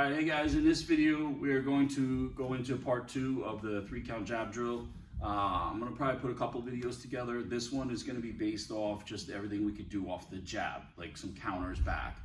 Alright, hey guys, in this video we are going to go into part 2 of the 3-count jab drill. I'm going to probably put a couple videos together. This one is going to be based off just everything we could do off the jab, like some counters back.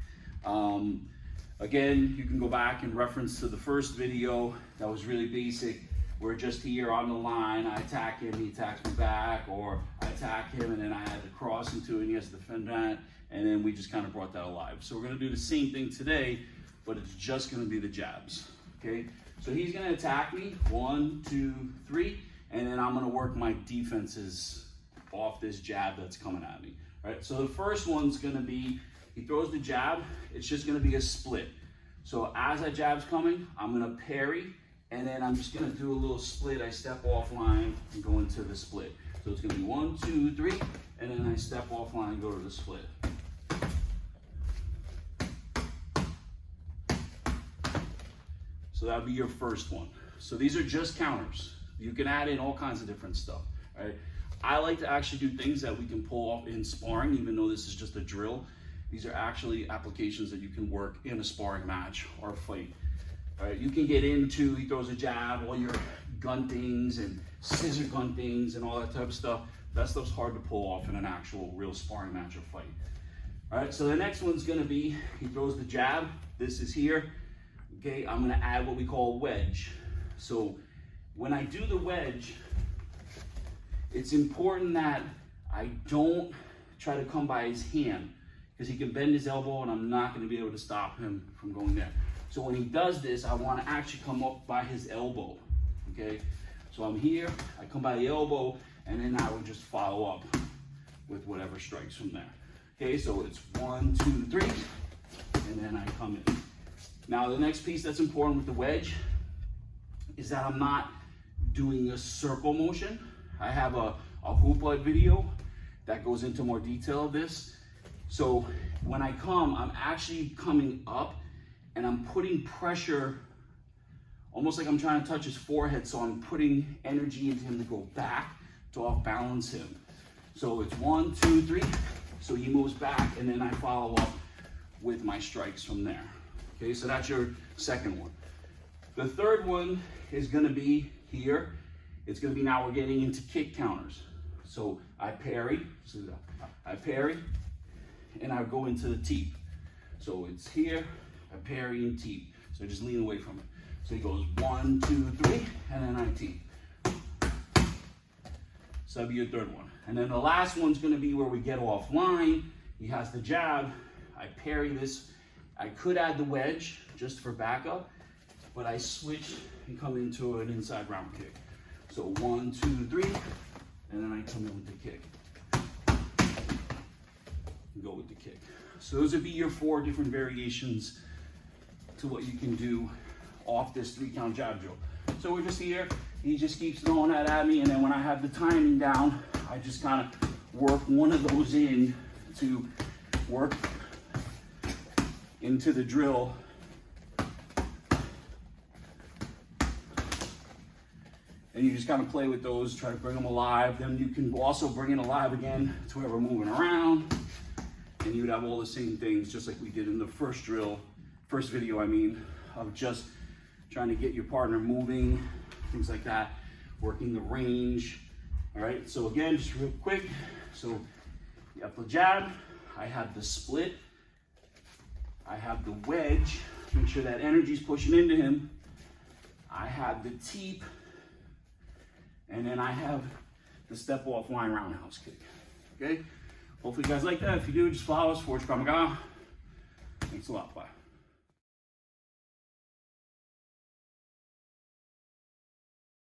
Again, you can go back and reference to the first video that was really basic. We're just here on the line, I attack him, he attacks me back, or I attack him and then I had to cross into it and he has to defend that, and then we just kind of brought that alive. So we're going to do the same thing today, but it's just going to be the jabs, okay? So he's going to attack me, 1, 2, 3, and then I'm going to work my defenses off this jab that's coming at me, right? So the first one's going to be, he throws the jab, it's just going to be a split. So as that jab's coming, I'm going to parry, and then I'm just going to do a little split. I step offline and go into the split. So it's going to be 1, 2, 3, and then I step offline and go to the split. So that'll be your first one. So these are just counters. You can add in all kinds of different stuff, right? I like to actually do things that we can pull off in sparring, even though this is just a drill. These are actually applications that you can work in a sparring match or a fight. All right, you can get into, he throws a jab, all your guntings and scissor guntings and all that type of stuff. That stuff's hard to pull off in an actual real sparring match or fight. All right, so the next one's gonna be, he throws the jab, this is here. Okay, I'm gonna add what we call a wedge. So when I do the wedge, it's important that I don't try to come by his hand, because he can bend his elbow and I'm not gonna be able to stop him from going there. So when he does this, I wanna actually come up by his elbow, okay? So I'm here, I come by the elbow, and then I would just follow up with whatever strikes from there. Okay, so it's 1, 2, 3, and then I come in. Now the next piece that's important with the wedge is that I'm not doing a circle motion. I have a hoopla video that goes into more detail of this. So when I come, I'm actually coming up and I'm putting pressure, almost like I'm trying to touch his forehead, so I'm putting energy into him to go back to off balance him. So it's 1, 2, 3, so he moves back and then I follow up with my strikes from there. Okay, so that's your second one. The third one is gonna be here. It's gonna be, now we're getting into kick counters. So I parry, and I go into the teep. So it's here, I parry and teep. So I just lean away from it. So he goes 1, 2, 3, and then I teep. So that'll be your third one. And then the last one's gonna be where we get offline. He has the jab, I parry this. I could add the wedge just for backup, but I switch and come into an inside round kick. So 1, 2, 3, and then I come in with the kick. And go with the kick. So those would be your 4 different variations to what you can do off this 3-count jab drill. So we're just here, he just keeps throwing that at me, and then when I have the timing down, I just kind of work one of those in to work into the drill. And you just kind of play with those, try to bring them alive. Then you can also bring it alive again to where we're moving around. And you would have all the same things, just like we did in the first drill, first video, I mean, of just trying to get your partner moving, things like that, working the range. All right, so again, just real quick. So you have the jab, I have the split, I have the wedge, make sure that energy's pushing into him. I have the teep, and then I have the step offline roundhouse kick, okay? Hopefully you guys like that. If you do, just follow us, Krav Maga. Thanks a lot, bye.